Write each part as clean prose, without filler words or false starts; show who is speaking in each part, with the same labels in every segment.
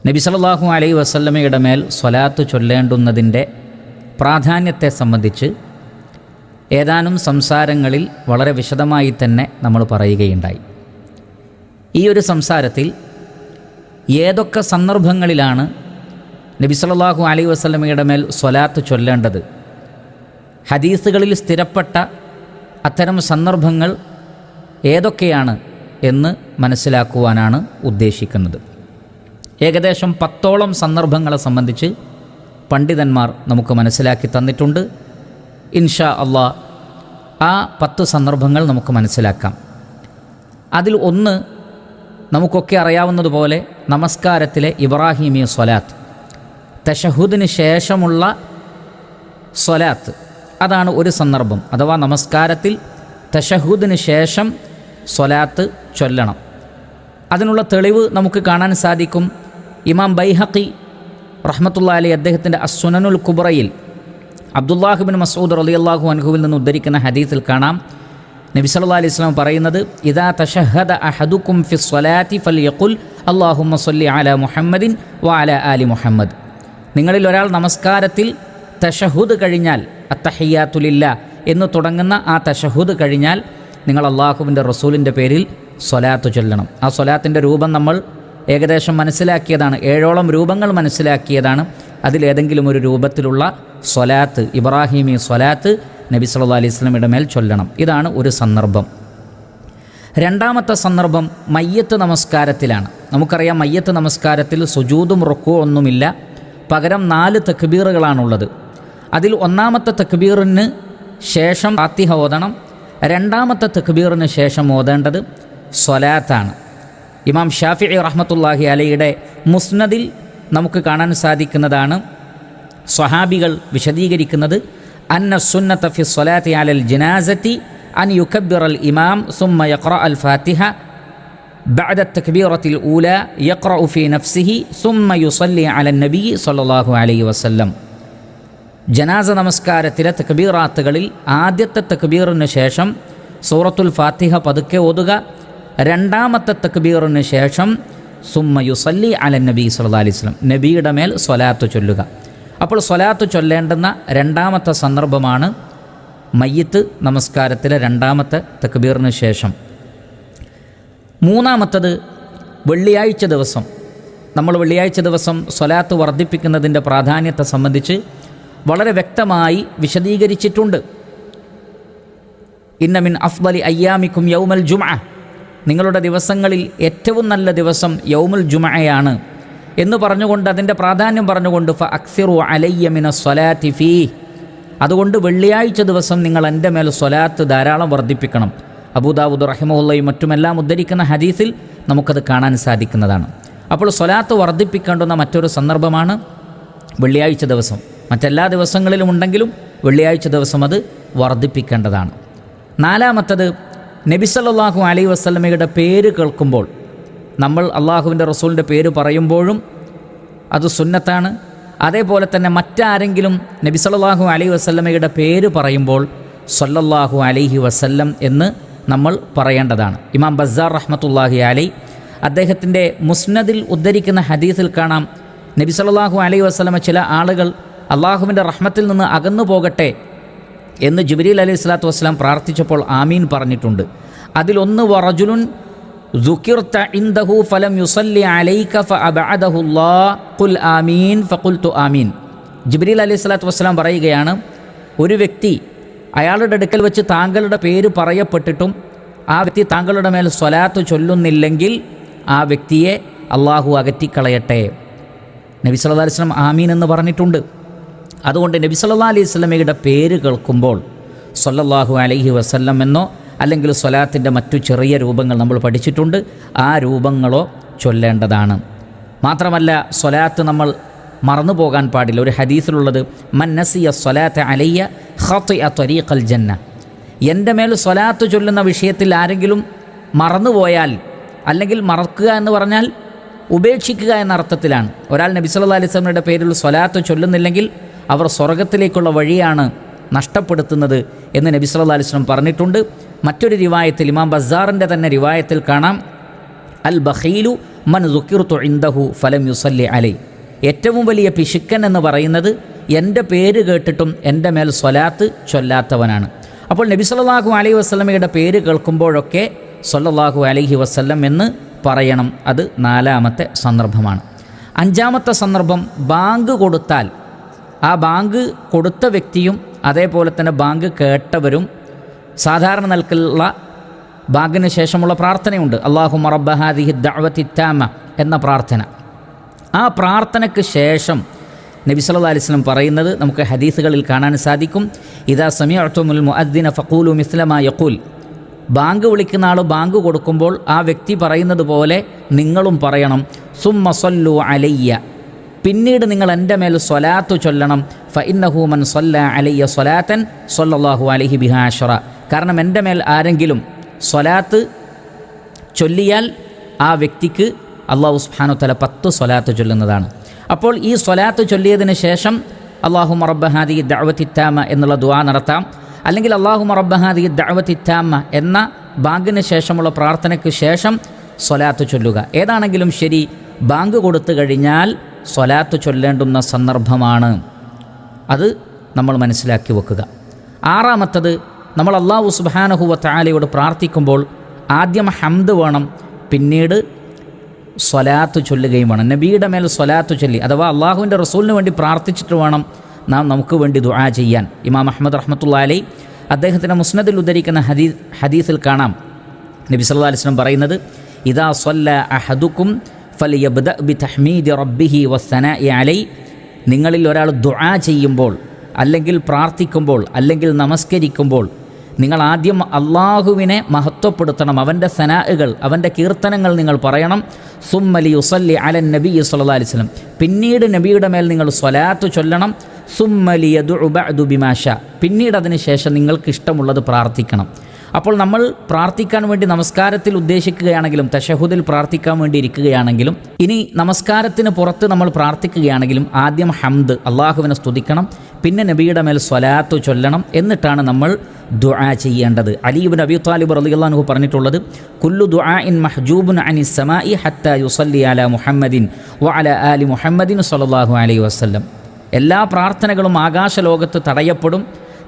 Speaker 1: നബി സല്ലല്ലാഹു അലൈഹി വസല്ലമയുടെ മേൽ സ്വലാത്ത് ചൊല്ലേണ്ടുന്നതിൻ്റെ പ്രാധാന്യത്തെ സംബന്ധിച്ച് ഏതാനും സംസാരങ്ങളിൽ വളരെ വിശദമായി തന്നെ നമ്മൾ പറയുകയുണ്ടായി. ഈ ഒരു സംസാരത്തിൽ ഏതൊക്കെ സന്ദർഭങ്ങളിലാണ് നബി സല്ലല്ലാഹു അലൈഹി വസല്ലമയുടെ മേൽ സ്വലാത്ത് ചൊല്ലേണ്ടത്, ഹദീസുകളിൽ സ്ഥിരപ്പെട്ട അത്തരം സന്ദർഭങ്ങൾ ഏതൊക്കെയാണ് എന്ന് മനസ്സിലാക്കുവാനാണ് ഉദ്ദേശിക്കുന്നത്. ഏകദേശം 10ഓളം സന്ദർഭങ്ങളെ സംബന്ധിച്ച് പണ്ഡിതന്മാർ നമുക്ക് മനസ്സിലാക്കി തന്നിട്ടുണ്ട്. ഇൻഷാ അള്ളാഹ് ആ 10 സന്ദർഭങ്ങൾ നമുക്ക് മനസ്സിലാക്കാം. അതിൽ ഒന്ന് നമുക്കൊക്കെ അറിയാവുന്നതുപോലെ നമസ്കാരത്തിലെ ഇബ്രാഹിമി സ്വലാത്ത്, തശഹുദിന് ശേഷമുള്ള സ്വലാത്ത്, അതാണ് ഒരു സന്ദർഭം. അഥവാ നമസ്കാരത്തിൽ തശഹുദിന് ശേഷം സ്വലാത്ത് ചൊല്ലണം. അതിനുള്ള തെളിവ് നമുക്ക് കാണാൻ സാധിക്കും. ഇമാം ബൈഹഖി റഹ്മത്തുള്ളാഹി അലൈഹി അദ്ദേഹത്തിൻ്റെ അസ്സുനനുൽ കുബ്രയിൽ അബ്ദുല്ലാഹ് ബിൻ മസ്ഊദ് റളിയല്ലാഹു അൻഹുവിൽ നിന്ന് ഉദ്ധരിക്കുന്ന ഹദീസിൽ കാണാം, നബി സല്ലല്ലാഹു അലൈഹി വസല്ലം പറയുന്നത്, ഇദാ തശഹദ അഹദുക്കും ഫി സ്വലാത്തി ഫൽയഖുൽ അല്ലാഹുമ്മ സ്വല്ലി അലാ മുഹമ്മദിൻ വ അലാ ആലി മുഹമ്മദ്. നിങ്ങളിൽ ഒരാൾ നമസ്കാരത്തിൽ തശഹുദ് കഴിഞ്ഞാൽ, അത്തഹിയ്യാത്തു ലില്ലാഹ് എന്ന് തുടങ്ങുന്ന ആ തശഹുദ് കഴിഞ്ഞാൽ നിങ്ങൾ അള്ളാഹുവിൻ്റെ റസൂലിൻ്റെ പേരിൽ സ്വലാത്ത് ചൊല്ലണം. ആ സ്വലാത്തിൻ്റെ രൂപം നമ്മൾ ഏകദേശം മനസ്സിലാക്കിയതാണ്. 7ഓളം രൂപങ്ങൾ മനസ്സിലാക്കിയതാണ്. അതിലേതെങ്കിലും ഒരു രൂപത്തിലുള്ള സ്വലാത്ത്, ഇബ്രാഹിമി സ്വലാത്ത് നബി സല്ലല്ലാഹു അലൈഹി വസല്ലമയുടെ മേൽ ചൊല്ലണം. ഇതാണ് ഒരു സന്ദർഭം. രണ്ടാമത്തെ സന്ദർഭം മയ്യത്ത് നമസ്കാരത്തിലാണ്. നമുക്കറിയാം, മയ്യത്ത് നമസ്കാരത്തിൽ സുജൂദും റുക്കൂ ഒന്നുമില്ല, പകരം 4 തക്ബീറുകളാണുള്ളത്. അതിൽ ഒന്നാമത്തെ തക്ബീറിന് ശേഷം ഫാത്തിഹ ഓതണം. രണ്ടാമത്തെ തക്ബീറിന് ശേഷം ഓതേണ്ടത് സ്വലാത്താണ്. ഇമാം ഷാഫിഈ റഹ്മത്തുള്ളാഹി അലൈഹിയുടെ മുസ്നദിൽ നമുക്ക് കാണാൻ സാധിക്കുന്നതാണ്, സ്വഹാബികൾ വിശദീകരിക്കുന്നത്, അന്ന സുന്നത ഫി സ്വലാത്തി അലൽ ജനാസത്തി അൻ യുകബ്ബിറൽ ഇമാം സുമ്മ യഖറഅൽ ഫാത്തിഹ ബഅദ തക്ബീറത്തിൽ ഊല യഖറഉ ഫി നഫ്സിഹി സുമ്മ യുസല്ലി അലൻ നബി സല്ലല്ലാഹു അലൈഹി വസല്ലം. ജനാസ നമസ്കാരത്തിലെ തക്ബീറാത്തുകളിൽ ആദ്യത്തെ തക്ബീറിന് ശേഷം സൂറത്തുൽ ഫാത്തിഹ പതുക്കെ ഓതുക. രണ്ടാമത്തെ തക്ബീറിന് ശേഷം സുമ്മ യുസല്ലി അലൻ നബി സല്ലല്ലാഹു അലൈഹി വസല്ലം, നബിയുടെ മേൽ സ്വലാത്ത് ചൊല്ലുക. അപ്പോൾ സ്വലാത്ത് ചൊല്ലേണ്ടുന്ന രണ്ടാമത്തെ സന്ദർഭമാണ് മയ്യിത്ത് നമസ്കാരത്തിലെ രണ്ടാമത്തെ തക്ബീറിന് ശേഷം. മൂന്നാമത്തത് വെള്ളിയാഴ്ച ദിവസം. നമ്മൾ വെള്ളിയാഴ്ച ദിവസം സ്വലാത്ത് വർദ്ധിപ്പിക്കുന്നതിൻ്റെ പ്രാധാന്യത്തെ സംബന്ധിച്ച് വളരെ വ്യക്തമായി വിശദീകരിച്ചിട്ടുണ്ട്. ഇന്ന മിൻ അഫ്ദലി അയ്യാമിക്കും യൗമൽ ജുമഅ, നിങ്ങളുടെ ദിവസങ്ങളിൽ ഏറ്റവും നല്ല ദിവസം യൗമുൽ ജുമഅയാണ് എന്ന് പറഞ്ഞുകൊണ്ട്, അതിൻ്റെ പ്രാധാന്യം പറഞ്ഞുകൊണ്ട്, ഫ അക്സിറു അലയ്യ മിന സ്വലാത്തി ഫീ, അതുകൊണ്ട് വെള്ളിയാഴ്ച ദിവസം നിങ്ങൾ എൻ്റെ മേൽ സ്വലാത്ത് ധാരാളം വർദ്ധിപ്പിക്കണം. അബൂദാവൂദ് റഹിമഹുള്ളയും മറ്റുമെല്ലാം ഉദ്ധരിക്കുന്ന ഹദീസിൽ നമുക്കത് കാണാൻ സാധിക്കുന്നതാണ്. അപ്പോൾ സ്വലാത്ത് വർദ്ധിപ്പിക്കേണ്ടുന്ന മറ്റൊരു സന്ദർഭമാണ് വെള്ളിയാഴ്ച ദിവസം. മറ്റെല്ലാ ദിവസങ്ങളിലും ഉണ്ടെങ്കിലും വെള്ളിയാഴ്ച ദിവസം അത് വർദ്ധിപ്പിക്കേണ്ടതാണ്. നാലാമത്തത്, നബി സല്ലല്ലാഹു അലൈഹി വസല്ലമയുടെ പേര് കേൾക്കുമ്പോൾ, നമ്മൾ അള്ളാഹുവിൻ്റെ റസൂലിൻ്റെ പേര് പറയുമ്പോഴും അത് സുന്നത്താണ്. അതേപോലെ തന്നെ മറ്റാരെങ്കിലും നബി സല്ലല്ലാഹു അലൈഹി വസല്ലമയുടെ പേര് പറയുമ്പോൾ സല്ലല്ലാഹു അലൈഹി വസല്ലം എന്ന് നമ്മൾ പറയേണ്ടതാണ്. ഇമാം ബസ്സാർ റഹ്മത്തുള്ളാഹി അലൈഹി അദ്ദേഹത്തിൻ്റെ മുസ്നദിൽ ഉദ്ധരിക്കുന്ന ഹദീസിൽ കാണാം, നബി സല്ലല്ലാഹു അലൈഹി വസല്ലമ ചില ആളുകൾ അള്ളാഹുവിൻ്റെ റഹ്മത്തിൽ നിന്ന് അകന്നു പോകട്ടെ എന്ന് ജിബ്രീൽ അലൈഹി സ്വലാത്തു വസ്സലാം പ്രാർത്ഥിച്ചപ്പോൾ ആമീൻ പറഞ്ഞിട്ടുണ്ട്. അതിലൊന്ന്, വറജുലുൻ ദുകിർത ഇൻദഹു ഫലം യുസല്ലി അലൈക ഫഅബഅദഹുല്ലാഹ് ഖുൽ ആമീൻ ഫഖുൽതു ആമീൻ. ജിബ്രീൽ അലൈഹി സ്വലാത്തു വസ്സലാം പറയുകയാണ്, ഒരു വ്യക്തി അയാളുടെ അടുക്കൽ വെച്ച് താങ്കളുടെ പേര് പറയപ്പെട്ടിട്ടും ആ വ്യക്തി താങ്കളുടെ മേൽ സ്വലാത്ത് ചൊല്ലുന്നില്ലെങ്കിൽ ആ വ്യക്തിയെ അള്ളാഹു അകറ്റിക്കളയട്ടെ. നബി സല്ലല്ലാഹു അലൈഹി വസല്ലം ആമീൻ എന്ന് പറഞ്ഞിട്ടുണ്ട്. അതുകൊണ്ട് നബി സല്ലല്ലാഹു അലൈഹി വസല്ലമയുടെ പേര് കേൾക്കുമ്പോൾ സല്ലല്ലാഹു അലൈഹി വസല്ലം എന്നോ അല്ലെങ്കിൽ സ്വലാത്തിൻ്റെ മറ്റു ചെറിയ രൂപങ്ങൾ നമ്മൾ പഠിച്ചിട്ടുണ്ട്, ആ രൂപങ്ങളോ ചൊല്ലേണ്ടതാണ്. മാത്രമല്ല സ്വലാത്ത് നമ്മൾ മറന്നു പോകാൻ പാടില്ല. ഒരു ഹദീസിലുള്ളത്, മൻ നസിയ സ്വലാത്ത അലയ്യ ഖതിഅ ത്വരീഖൽ ജന്ന, എൻ്റെ മേൽ സ്വലാത്ത് ചൊല്ലുന്ന വിഷയത്തിൽ ആരെങ്കിലും മറന്നുപോയാൽ, അല്ലെങ്കിൽ മറക്കുക എന്ന് പറഞ്ഞാൽ ഉപേക്ഷിക്കുക എന്ന അർത്ഥത്തിലാണ്. ഒരാൾ നബി സല്ലല്ലാഹു അലൈഹി വസല്ലമയുടെ പേരിൽ സ്വലാത്ത് ചൊല്ലുന്നില്ലെങ്കിൽ അവർ സ്വർഗത്തിലേക്കുള്ള വഴിയാണ് നഷ്ടപ്പെടുത്തുന്നത് എന്ന് നബി സല്ലല്ലാഹു അലൈഹി വസല്ലം പറഞ്ഞിട്ടുണ്ട്. മറ്റൊരു റിവായത്തിൽ, ഇമാം ബസ്സാറിൻ്റെ തന്നെ റിവായത്തിൽ കാണാം, അൽ ബഖീലു മൻ ദുക്കിർതു ഇൻദഹു ഫലം യുസല്ലി അലൈ. ഏറ്റവും വലിയ പിശുക്കൻ എന്ന് പറയുന്നത് എൻ്റെ പേര് കേട്ടിട്ടും എൻ്റെ മേൽ സ്വലാത്ത് ചൊല്ലാത്തവനാണ്. അപ്പോൾ നബി സല്ലല്ലാഹു അലൈഹി വസല്ലമയുടെ പേര് കേൾക്കുമ്പോഴൊക്കെ സല്ലല്ലാഹു അലൈഹി വസല്ലം എന്ന് പറയണം. അത് 4-ാമത്തെ സന്ദർഭമാണ്. 5-ാമത്തെ സന്ദർഭം, ബാങ്ക് കൊടുത്താൽ ആ ബാങ്ക് കൊടുത്ത വ്യക്തിയും അതേപോലെ തന്നെ ബാങ്ക് കേട്ടവരും സാധാരണ നിലക്കുള്ള ബാങ്കിന് ശേഷമുള്ള പ്രാർത്ഥനയുണ്ട്. അല്ലാഹുമ്മ റബ്ബ ഹാദിഹി ദഅവതി താമ എന്ന പ്രാർത്ഥന. ആ പ്രാർത്ഥനയ്ക്ക് ശേഷം നബി സല്ലല്ലാഹു അലൈഹി വസല്ലം പറയുന്നത് നമുക്ക് ഹദീസുകളിൽ കാണാൻ സാധിക്കും. ഇദാ സമിഅ്തുമുൽ മുഅദ്ദിന ഫഖൂലു മിസ്ല മാ യഖൂൽ. ബാങ്ക് വിളിക്കുന്ന ആൾ ബാങ്ക് കൊടുക്കുമ്പോൾ ആ വ്യക്തി പറയുന്നത് പോലെ നിങ്ങളും പറയണം. സുമ്മ സല്ലു അലയ്യ. പിന്നീട് നിങ്ങൾ എൻ്റെ മേൽ സ്വലാത്ത് ചൊല്ലണം. ഫഇന്നഹു മൻ സല്ല അലയ്യ സ്വലാത്തൻ സല്ലല്ലാഹു അലൈഹി ബിഹാ അശ്റ. കാരണം എൻ്റെ മേൽ ആരെങ്കിലും സ്വലാത്ത് ചൊല്ലിയാൽ ആ വ്യക്തിക്ക് അല്ലാഹു സുബ്ഹാനഹു വതആല 10 സ്വലാത്ത് ചൊല്ലുന്നതാണ്. അപ്പോൾ ഈ സ്വലാത്ത് ചൊല്ലിയതിന് ശേഷം അല്ലാഹുമ്മ റബ്ബ ഹാദിഹി ദഅവതി താമ എന്നുള്ള ദുആ നടത്താം. അല്ലെങ്കിൽ അല്ലാഹുമ്മ റബ്ബ ഹാദിഹി ദഅവതി താമ എന്ന ബാങ്കിന് ശേഷമുള്ള പ്രാർത്ഥനയ്ക്ക് ശേഷം സ്വലാത്ത് ചൊല്ലുക. ഏതാണെങ്കിലും ശരി, ബാങ്ക് കൊടുത്തു കഴിഞ്ഞാൽ സ്വലാത്ത് ചൊല്ലേണ്ടുന്ന സന്ദർഭമാണ്. അത് നമ്മൾ മനസ്സിലാക്കി വെക്കുക. 6-ാമത്തത്, നമ്മൾ അല്ലാഹു സുബ്ഹാനഹു വ തആലയോട് പ്രാർത്ഥിക്കുമ്പോൾ ആദ്യം ഹംദ് വേണം, പിന്നീട് സ്വലാത്ത് ചൊല്ലുകയും വേണം. നബിയുടെ മേൽ സ്വലാത്ത് ചൊല്ലി, അഥവാ അള്ളാഹുവിൻ്റെ റസൂലിന് വേണ്ടി പ്രാർത്ഥിച്ചിട്ട് വേണം നാം നമുക്ക് വേണ്ടി ദുആ ചെയ്യാൻ. ഇമാം അഹ്മദ് റഹ്മത്തുള്ളാഹി അലൈഹി അദ്ദേഹത്തിൻ്റെ മുസ്നദിൽ ഉദ്ധരിക്കുന്ന ഹദീസിൽ കാണാം നബി സല്ലല്ലാഹു അലൈഹി വസല്ലം പറയുന്നത്, ഇദാ സ്വല്ല അഹദുക്കും ഫലിയബ്ദ ബിതഹ്മീദി റബ്ബിഹി വസ്സനാഇ അലൈഹി. നിങ്ങളിൽ ഒരാൾ ദുആ ചെയ്യുമ്പോൾ, അല്ലെങ്കിൽ പ്രാർത്ഥിക്കുമ്പോൾ, അല്ലെങ്കിൽ നമസ്കരിക്കുമ്പോൾ നിങ്ങൾ ആദ്യം അള്ളാഹുവിനെ മഹത്വപ്പെടുത്തണം. അവൻ്റെ സനാഅുകൾ, അവൻ്റെ കീർത്തനങ്ങൾ നിങ്ങൾ പറയണം. സുമ്മലി യുസല്ലി അലൻ നബി സല്ലല്ലാഹു അലൈഹി വസല്ലം. പിന്നീട് നബിയുടെ മേൽ നിങ്ങൾ സ്വലാത്ത് ചൊല്ലണം. സുമ്മലി യദ്ഉ ബഅദു ബിമാഷ. പിന്നീട് അതിന് ശേഷം നിങ്ങൾക്ക് ഇഷ്ടമുള്ളത് പ്രാർത്ഥിക്കണം. അപ്പോൾ നമ്മൾ പ്രാർത്ഥിക്കാൻ വേണ്ടി നമസ്കാരത്തിൽ ഉദ്ദേശിക്കുകയാണെങ്കിലും, തശഹുദിൽ പ്രാർത്ഥിക്കാൻ വേണ്ടി ഇരിക്കുകയാണെങ്കിലും, ഇനി നമസ്കാരത്തിന് പുറത്ത് നമ്മൾ പ്രാർത്ഥിക്കുകയാണെങ്കിലും ആദ്യം ഹംദ്, അള്ളാഹുവിനെ സ്തുതിക്കണം, പിന്നെ നബിയുടെ മേൽ സ്വലാത്ത് ചൊല്ലണം. എന്നിട്ടാണ് നമ്മൾ ദുആ ചെയ്യേണ്ടത്. അലി ഇബ്നു അബീ ത്വാലിബ് റളിയല്ലാഹു അൻഹു പറഞ്ഞിട്ടുള്ളത്, കുല്ലു ദുആഇൻ മഹ്ജൂബുൻ അനിസ് സമാഇ ഹത്താ യുസല്ലി അലാ മുഹമ്മദിൻ വഅലാ ആലി മുഹമ്മദിൻ സ്വല്ലല്ലാഹു അലൈഹി വസല്ലം. എല്ലാ പ്രാർത്ഥനകളും ആകാശലോകത്ത് തടയപ്പെടും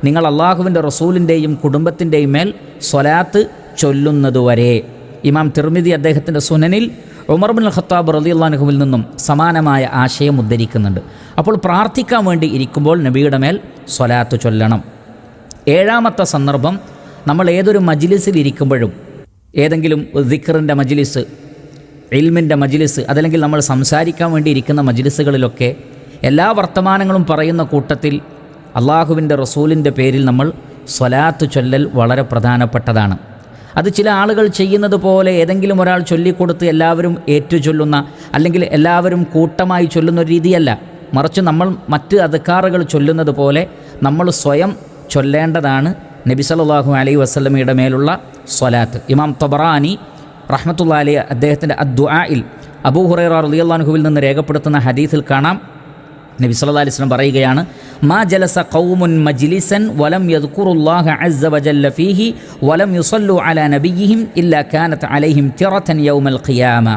Speaker 1: നിങ്ങൾ അള്ളാഹുവിൻ്റെ റസൂലിൻ്റെയും കുടുംബത്തിൻ്റെയും മേൽ സ്വലാത്ത് ചൊല്ലുന്നതുവരെ. ഇമാം തിർമിദി അദ്ദേഹത്തിൻ്റെ സുനനിൽ ഉമർ ഇബ്നുൽ ഖത്താബ് റളിയല്ലാഹു അൻഹുവിൽ നിന്നും സമാനമായ ആശയം ഉദ്ധരിക്കുന്നുണ്ട്. അപ്പോൾ പ്രാർത്ഥിക്കാൻ വേണ്ടി ഇരിക്കുമ്പോൾ നബിയുടെ മേൽ സ്വലാത്ത് ചൊല്ലണം. 7-ാമത്തെ സന്ദർഭം, നമ്മൾ ഏതൊരു മജ്ലിസിൽ ഇരിക്കുമ്പോഴും, ഏതെങ്കിലും ദിക്റിൻ്റെ മജ്ലിസ്, ഇൽമിൻ്റെ മജ്ലിസ്, അതല്ലെങ്കിൽ നമ്മൾ സംസാരിക്കാൻ വേണ്ടി ഇരിക്കുന്ന മജ്ലിസുകളിലൊക്കെ എല്ലാ വർത്തമാനങ്ങളും പറയുന്ന കൂട്ടത്തിൽ അള്ളാഹുവിൻ്റെ റസൂലിൻ്റെ പേരിൽ നമ്മൾ സ്വലാത്ത് ചൊല്ലൽ വളരെ പ്രധാനപ്പെട്ടതാണ്. അത് ചില ആളുകൾ ചെയ്യുന്നത് പോലെ ഏതെങ്കിലും ഒരാൾ ചൊല്ലിക്കൊടുത്ത് എല്ലാവരും ഏറ്റുചൊല്ലുന്ന, അല്ലെങ്കിൽ എല്ലാവരും കൂട്ടമായി ചൊല്ലുന്ന ഒരു രീതിയല്ല. മറിച്ച് നമ്മൾ മറ്റ് അദ്കാറുകൾ ചൊല്ലുന്നത് പോലെ നമ്മൾ സ്വയം ചൊല്ലേണ്ടതാണ് നബി സല്ലല്ലാഹു അലൈഹി വസല്ലമയുടെ മേലുള്ള സ്വലാത്ത്. ഇമാം തബറാനി റഹ്മത്തുള്ളാഹി അലൈഹി അദ്ദേഹത്തിൻ്റെ അദ്ദുആഇൽ അബൂ ഹുറൈറ റളിയല്ലാഹു അൻഹുവിൽ നിന്ന് രേഖപ്പെടുത്തുന്ന ഹദീസിൽ കാണാം, നബി സല്ലല്ലാഹു അലൈഹി വസല്ലം പറയുകയാണ്, മാ ജലസ ഖൗമുൻ മജ്ലിസൻ വലം യദ്കുറുല്ലാഹ അസ്സ വജല്ല ഫീഹി വലം യുസല്ലു അലാ നബിയിഹിം ഇല്ലാ കാനത് അലൈഹിം തിറതൻ യൗമൽ ഖിയാമ.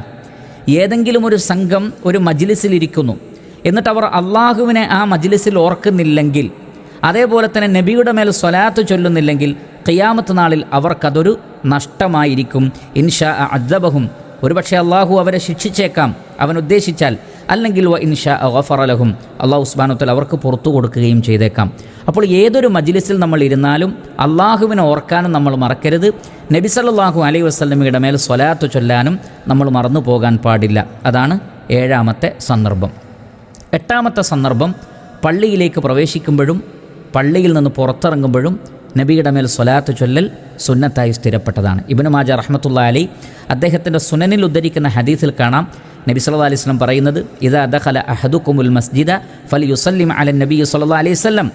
Speaker 1: ഏതെങ്കിലും ഒരു സംഘം ഒരു മജ്ലിസിലിരിക്കുന്നു, എന്നിട്ട് അവർ അള്ളാഹുവിനെ ആ മജ്ലിസിൽ ഓർക്കുന്നില്ലെങ്കിൽ, അതേപോലെ തന്നെ നബിയുടെ മേൽ സ്വലാത്ത് ചൊല്ലുന്നില്ലെങ്കിൽ, ഖിയാമത്ത് നാളിൽ അവർക്കതൊരു നഷ്ടമായിരിക്കും. ഇൻഷാ അദ്ദബഹും, ഒരുപക്ഷെ അള്ളാഹു അവരെ ശിക്ഷിച്ചേക്കാം അവൻ ഉദ്ദേശിച്ചാൽ, അല്ലെങ്കിൽ വ ഇൻഷാ ഗഫറ ലഹും, അള്ളാഹു സുബ്ഹാനഹു വ തആല അവർക്ക് പുറത്തു കൊടുക്കുകയും ചെയ്തേക്കാം. അപ്പോൾ ഏതൊരു മജ്ലിസിൽ നമ്മൾ ഇരുന്നാലും അള്ളാഹുവിനെ ഓർക്കാനും നമ്മൾ മറക്കരുത്. നബി സല്ലല്ലാഹു അലൈഹി വസല്ലമയുടെ മേൽ സ്വലാത്ത് ചൊല്ലാനും നമ്മൾ മറന്നു പോകാൻ പാടില്ല. അതാണ് 7-ാമത്തെ സന്ദർഭം. 8-ാമത്തെ സന്ദർഭം, പള്ളിയിലേക്ക് പ്രവേശിക്കുമ്പോഴും പള്ളിയിൽ നിന്ന് പുറത്തിറങ്ങുമ്പോഴും നബിയുടെ മേൽ സ്വലാത്ത് ചൊല്ലൽ സുന്നത്തായി സ്ഥിരപ്പെട്ടതാണ്. ഇബ്നു മാജ റഹ്മത്തുള്ളാഹി അലൈഹി അദ്ദേഹത്തിൻ്റെ സുനനിൽ ഉദ്ധരിക്കുന്ന ഹദീസിൽ കാണാം, നബി സല്ലല്ലാഹു അലൈഹി വസല്ലം പറയുന്നത്, ഇദാ ദഖല അഹദുകുമുൽ മസ്ജിദ ഫലിയുസല്ലിം അലൻ നബി സല്ലല്ലാഹു അലൈഹി വസല്ലം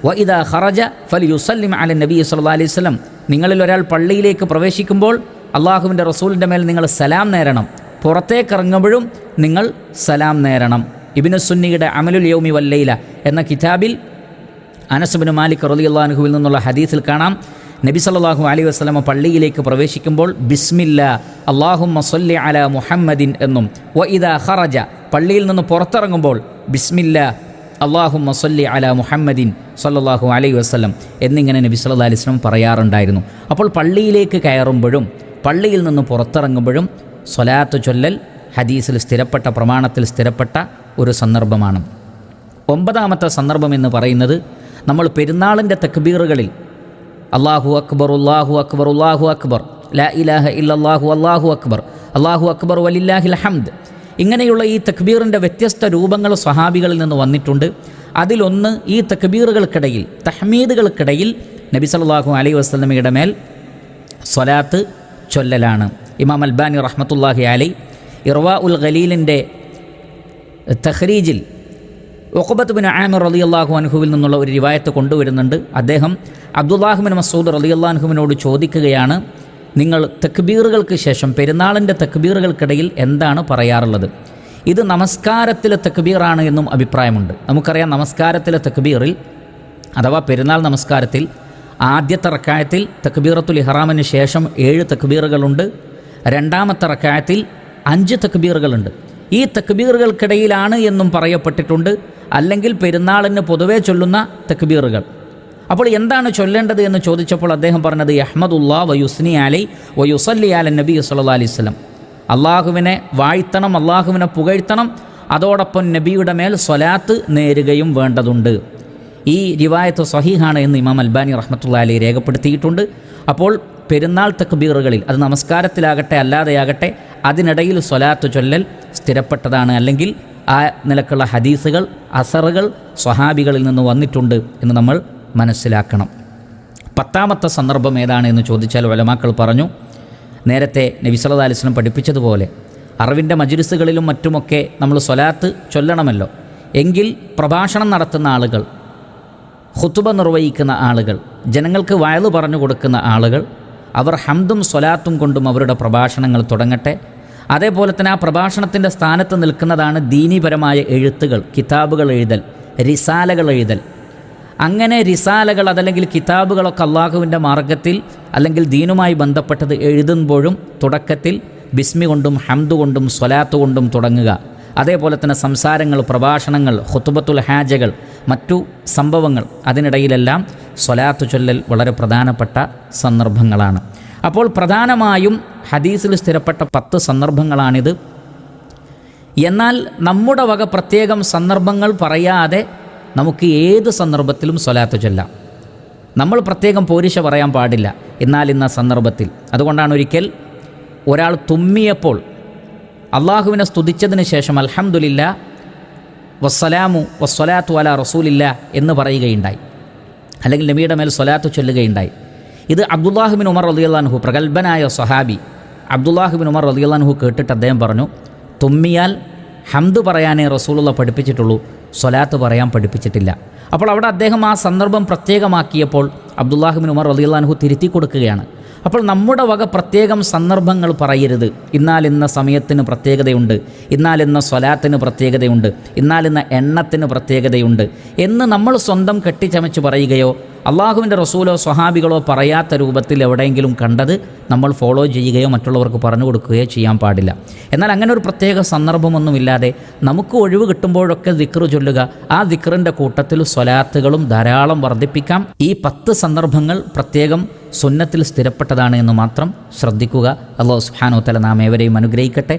Speaker 1: വ ഇദാ ഖറജ ഫലിയുസല്ലിം അലൻ നബി സല്ലല്ലാഹു അലൈഹി വസല്ലം. നിങ്ങളിൽ ഒരാൾ പള്ളിയിലേക്ക് പ്രവേശിക്കുമ്പോൾ അള്ളാഹുവിൻ്റെ റസൂലിൻ്റെ മേൽ നിങ്ങൾ സലാം നേരണം, പുറത്തേക്കിറങ്ങുമ്പോഴും നിങ്ങൾ സലാം നേരണം. ഇബ്നു സുന്നിയുടെ അമലുൽ യൗമി വല്ലൈല എന്ന കിതാബിൽ അനസ് ഇബ്നു മാലിക് റളിയല്ലാഹു അൻഹുവിൽ നിന്നുള്ള ഹദീസിൽ കാണാം, നബി സല്ലല്ലാഹു അലൈഹി വസല്ലമ പള്ളിയിലേക്ക് പ്രവേശിക്കുമ്പോൾ ബിസ്മില്ലാ അല്ലാഹുമ്മ സ്വല്ലി അലാ മുഹമ്മദിൻ എന്നും വ ഇദാ ഖറജ പള്ളിയിൽ നിന്ന് പുറത്തിറങ്ങുമ്പോൾ ബിസ്മില്ലാ അല്ലാഹുമ്മ സ്വല്ലി അലാ മുഹമ്മദിൻ സല്ലല്ലാഹു അലൈഹി വസല്ലം എന്നിങ്ങനെ നബി സല്ലല്ലാഹു അലൈഹി വസല്ലം പറയാറുണ്ടായിരുന്നു. അപ്പോൾ പള്ളിയിലേക്ക് കയറുമ്പോഴും പള്ളിയിൽ നിന്ന് പുറത്തിറങ്ങുമ്പോഴും സ്വലാത്ത് ചൊല്ലൽ ഹദീസിൽ സ്ഥിരപ്പെട്ട പ്രമാണത്തിൽ സ്ഥിരപ്പെട്ട ഒരു സന്ദർഭമാണ്. 9ാമത്തെ സന്ദർഭം എന്ന് പറയുന്നത് നമ്മൾ പെരുന്നാളിൻ്റെ തക്ബീറുകളിൽ അല്ലാഹു അക്ബർ അല്ലാഹു അക്ബർ അല്ലാഹു അക്ബർ ലാ ഇലാഹ ഇല്ലല്ലാഹു അല്ലാഹു അക്ബർ വലില്ലാഹിൽ ഹംദ് ഇങ്ങനെയുള്ള ഈ തക്ബീറിൻ്റെ വ്യത്യസ്ത രൂപങ്ങൾ സ്വഹാബികളിൽ നിന്ന് വന്നിട്ടുണ്ട്. അതിലൊന്ന് ഈ തക്ബീറുകൾക്കിടയിൽ തഹ്മീദുകൾക്കിടയിൽ നബി സല്ലല്ലാഹു അലൈഹി വസല്ലമയുടെ മേൽ സ്വലാത്ത് ചൊല്ലലാണ്. ഇമാം അൽബാനി റഹ്മത്തുള്ളാഹി അലൈഹി ഇർവാഉൽ ഖലീലിൻ്റെ തഖ്രീജിൽ ഉഖബത്ത് ബിൻ ആമിർ റളിയല്ലാഹു അൻഹുവിൽ നിന്നുള്ള ഒരു റിവായത്ത് കൊണ്ടുവരുന്നുണ്ട്. അദ്ദേഹം അബ്ദുല്ലാഹ് ബിൻ മസ്ഊദ് റളിയല്ലാഹു അൻഹുവിനോട് ചോദിക്കുകയാണ്, നിങ്ങൾ തക്ബീറുകൾക്ക് ശേഷം പെരുന്നാളിൻ്റെ തക്ബീറുകൾക്കിടയിൽ എന്താണ് പറയാറുള്ളത്? ഇത് നമസ്കാരത്തിലെ തക്ബീറാണ് എന്നും അഭിപ്രായമുണ്ട്. നമുക്കറിയാം നമസ്കാരത്തിലെ തക്ബീറിൽ അഥവാ പെരുന്നാൾ നമസ്കാരത്തിൽ ആദ്യത്തെ റക്അത്തിൽ തക്ബീറത്തുൽ ഇഹ്റാമിന് ശേഷം 7 തക്ബീറുകളുണ്ട്. രണ്ടാമത്തെ റക്അത്തിൽ 5 തക്ബീറുകളുണ്ട്. ഈ തക്ബീറുകൾക്കിടയിലാണ് എന്നും പറയപ്പെട്ടിട്ടുണ്ട്. അല്ലെങ്കിൽ പെരുന്നാളിന് പൊതുവേ ചൊല്ലുന്ന തക്ബീറുകൾ. അപ്പോൾ എന്താണ് ചൊല്ലേണ്ടത് എന്ന് ചോദിച്ചപ്പോൾ അദ്ദേഹം പറഞ്ഞത് യഹ്മദുല്ലാ വയുസ്നി അലൈ വയുസല്ലി അലൻ നബി സല്ലല്ലാഹു അലൈഹി വസല്ലം, അള്ളാഹുവിനെ വാഴ്ത്തണം, അള്ളാഹുവിനെ പുകഴ്ത്തണം, അതോടൊപ്പം നബിയുടെ മേൽ സ്വലാത്ത് നേരുകയും വേണ്ടതുണ്ട്. ഈ റിവായത്ത് സ്വഹീഹാണ് എന്ന് ഇമാം അൽബാനി റഹ്മത്തുള്ളാഹി അലൈഹി രേഖപ്പെടുത്തിയിട്ടുണ്ട്. അപ്പോൾ പെരുന്നാൾ തക്ബീറുകളിൽ അത് നമസ്കാരത്തിലാകട്ടെ അല്ലാതെയാകട്ടെ അതിനിടയിൽ സ്വലാത്ത് ചൊല്ലൽ സ്ഥിരപ്പെട്ടതാണ്. അല്ലെങ്കിൽ ആ നിലക്കുള്ള ഹദീസുകൾ അസറുകൾ സ്വഹാബികളിൽ നിന്ന് വന്നിട്ടുണ്ട് എന്ന് നമ്മൾ മനസ്സിലാക്കണം. 10ാമത്തെ സന്ദർഭം ഏതാണ് എന്ന് ചോദിച്ചാൽ ഉലമാക്കൾ പറഞ്ഞു, നേരത്തെ നബി സല്ലല്ലാഹു അലൈഹി വസല്ലം പഠിപ്പിച്ചതുപോലെ അറിവിൻ്റെ മജ്‌ലിസുകളിലും മറ്റുമൊക്കെ നമ്മൾ സ്വലാത്ത് ചൊല്ലണമല്ലോ. എങ്കിൽ പ്രഭാഷണം നടത്തുന്ന ആളുകൾ, ഖുതുബ നിർവഹിക്കുന്ന ആളുകൾ, ജനങ്ങൾക്ക് വഅദ് പറഞ്ഞു കൊടുക്കുന്ന ആളുകൾ, അവർ ഹംദും സ്വലാത്തും കൊണ്ടും അവരുടെ പ്രഭാഷണങ്ങൾ തുടങ്ങട്ടെ. അതേപോലെ തന്നെ ആ പ്രഭാഷണത്തിൻ്റെ സ്ഥാനത്ത് നിൽക്കുന്നതാണ് ദീനീപരമായ എഴുത്തുകൾ, കിതാബുകൾ എഴുതൽ, റിസാലകൾ എഴുതൽ. അങ്ങനെ റിസാലകൾ അതല്ലെങ്കിൽ കിതാബുകളൊക്കെ അള്ളാഹുവിൻ്റെ മാർഗത്തിൽ അല്ലെങ്കിൽ ദീനുമായി ബന്ധപ്പെട്ടത് എഴുതുമ്പോഴും തുടക്കത്തിൽ ബിസ്മി കൊണ്ടും ഹംദ് കൊണ്ടും സ്വലാത്ത് കൊണ്ടും തുടങ്ങുക. അതേപോലെ തന്നെ സംസാരങ്ങൾ, പ്രഭാഷണങ്ങൾ, ഖുതുബത്തുൽ ഹാജകൾ, മറ്റു സംഭവങ്ങൾ, അതിനിടയിലെല്ലാം സ്വലാത്ത് ചൊല്ലൽ വളരെ പ്രധാനപ്പെട്ട സന്ദർഭങ്ങളാണ്. അപ്പോൾ പ്രധാനമായും ഹദീസിൽ സ്ഥിരപ്പെട്ട 10 സന്ദർഭങ്ങളാണിത്. എന്നാൽ നമ്മുടെ വക പ്രത്യേകം സന്ദർഭങ്ങൾ പറയാതെ നമുക്ക് ഏത് സന്ദർഭത്തിലും സ്വലാത്ത് ചൊല്ലാം. നമ്മൾ പ്രത്യേകം പോരിശ പറയാൻ പാടില്ല, എന്നാൽ ഇന്ന സന്ദർഭത്തിൽ. അതുകൊണ്ടാണ് ഒരിക്കൽ ഒരാൾ തുമ്മിയപ്പോൾ അള്ളാഹുവിനെ സ്തുതിച്ചതിന് ശേഷം അൽഹംദുലില്ലാ വസ്സലാമു വസ്സലാത്തു അലാ റസൂലില്ലാ എന്ന് പറയുകയുണ്ടായി, അല്ലെങ്കിൽ നബിയുടെ മേൽ സ്വലാത്ത് ചൊല്ലുകയുണ്ടായി. ഇത് അബ്ദുല്ലാഹ് ബിൻ ഉമർ റളിയല്ലാഹു അൻഹു, പ്രഗൽഭനായ സ്വഹാബി അബ്ദുല്ലാഹ് ബിൻ ഉമർ റളിയല്ലാഹു അൻഹു കേട്ടിട്ട് അദ്ദേഹം പറഞ്ഞു, തുമ്മിയാൽ ഹംദ് പറയാനേ റസൂലുള്ള പഠിപ്പിച്ചിട്ടുള്ളൂ, സ്വലാത്ത് പറയാൻ പഠിപ്പിച്ചിട്ടില്ല. അപ്പോൾ അവിടെ അദ്ദേഹം ആ സന്ദർഭം പ്രത്യേകമാക്കിയപ്പോൾ അബ്ദുല്ലാഹ് ബിൻ ഉമർ റളിയല്ലാഹു അൻഹു തിരുത്തി കൊടുക്കുകയാണ്. അപ്പോൾ നമ്മുടെ വക പ്രത്യേകം സന്ദർഭങ്ങൾ പറയരുത്. ഇന്നാലിന്ന സമയത്തിന് പ്രത്യേകതയുണ്ട്, ഇന്നാലിന്ന സ്വലാത്തിന് പ്രത്യേകതയുണ്ട്, ഇന്നാലിന്ന എണ്ണത്തിന് പ്രത്യേകതയുണ്ട് എന്ന് നമ്മൾ സ്വന്തം കെട്ടിച്ചമച്ച് പറയുകയോ അള്ളാഹുവിൻ്റെ റസൂലോ സ്വഹാബികളോ പറയാത്ത രൂപത്തിൽ എവിടെയെങ്കിലും കണ്ടത് നമ്മൾ ഫോളോ ചെയ്യുകയോ മറ്റുള്ളവർക്ക് പറഞ്ഞു കൊടുക്കുകയോ ചെയ്യാൻ പാടില്ല. എന്നാൽ അങ്ങനെ ഒരു പ്രത്യേക സന്ദർഭമൊന്നുമില്ലാതെ നമുക്ക് ഒഴിവ് കിട്ടുമ്പോഴൊക്കെ ദിക്ർ ചൊല്ലുക, ആ ദിക്റിൻ്റെ കൂട്ടത്തിൽ സ്വലാത്തുകളും ധാരാളം വർദ്ധിപ്പിക്കാം. ഈ 10 സന്ദർഭങ്ങൾ പ്രത്യേകം സുന്നത്തിൽ സ്ഥിരപ്പെട്ടതാണ് എന്ന് മാത്രം ശ്രദ്ധിക്കുക. അല്ലാഹു സുബ്ഹാനഹു വ തആല നാം ഏവരെയും അനുഗ്രഹിക്കട്ടെ.